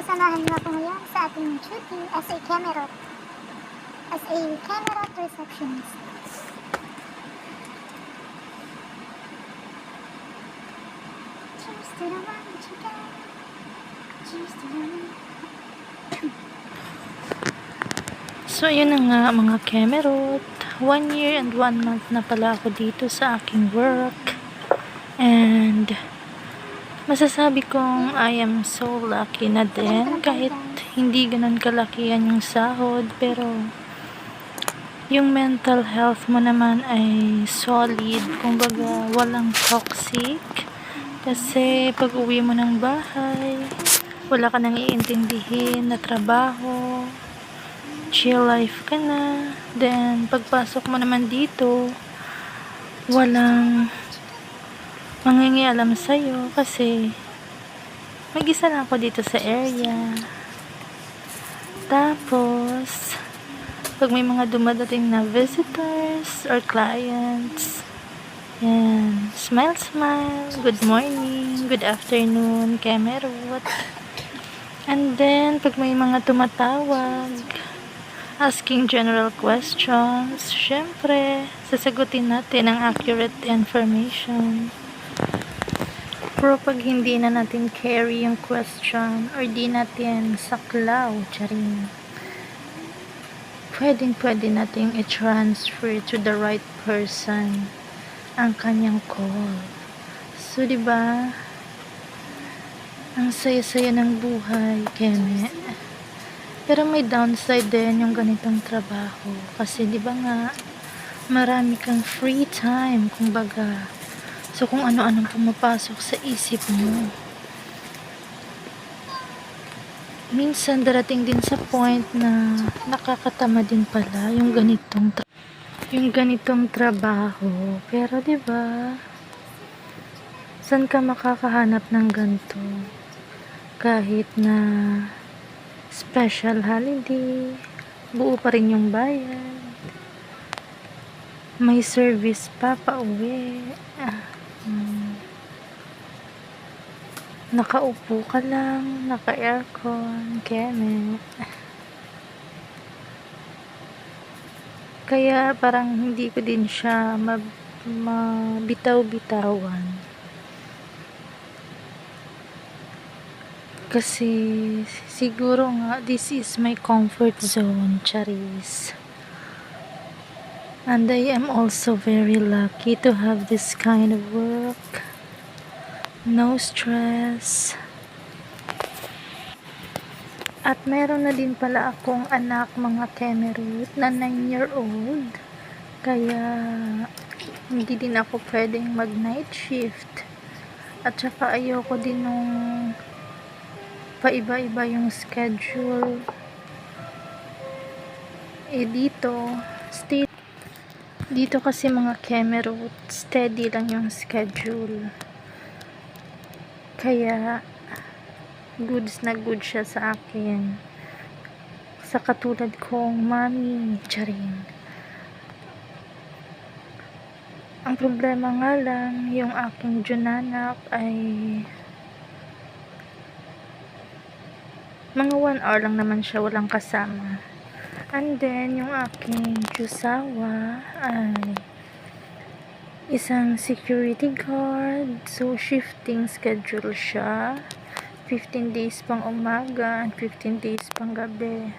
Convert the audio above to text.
Sasamahan niyo ako ngayon sa ating duty as a camera receptionist. Cheers to the one chicken. Cheers to the one. So, yun na nga mga Kemerut. 1 year and 1 month na pala ako dito sa aking work. And masasabi kong I am so lucky na din. Kahit hindi ganun kalakihan yung sahod. Pero yung mental health mo naman ay solid. Kumbaga, walang toxic. Kasi pag uwi mo ng bahay, wala ka nang iintindihin na trabaho. Chill life ka na. Then, pagpasok mo naman dito, walang mangingialam sa'yo kasi mag-isa lang ako dito sa area. Tapos, pag may mga dumadating na visitors or clients, yan, smile, good morning, good afternoon, Kemerut. And then, pag may mga tumatawag, asking general questions, syempre, sasagutin natin ang accurate information. Pero pag hindi na natin carry yung question or di natin saklaw, charing, pwede nating i-transfer to the right person ang kanyang call. So, diba, ang saya-saya ng buhay, Keme. Pero may downside din yung ganitong trabaho. Kasi di ba nga, marami kang free time, kumbaga. So kung ano-anong pumapasok sa isip mo. Minsan darating din sa point na nakakatama din pala yung ganitong trabaho. Pero di ba, saan ka makakahanap ng ganito? Kahit na special holiday, buo pa rin yung bayad, may service pa pauwi, nakaupo ka lang, naka-aircon, Keme. Kaya parang hindi ko din siya mabitaw-bitawan. Kasi siguro nga this is my comfort zone, charis. And I am also very lucky to have this kind of work. No stress. At meron na din pala akong anak, mga Kemerut, na 9-year-old. Kaya hindi din ako pwedeng mag night shift. At saka ayoko din nung paiba-iba yung schedule. Dito kasi mga Kemerut, steady lang yung schedule. Kaya goods na good siya sa akin. Sa katulad kong mami, charing. Ang problema nga lang, yung aking junanak ay mga 1 hour lang naman siya, walang kasama. And then, yung aking jusawa ay isang security guard. So, shifting schedule siya. 15 days pang umaga and 15 days pang gabi.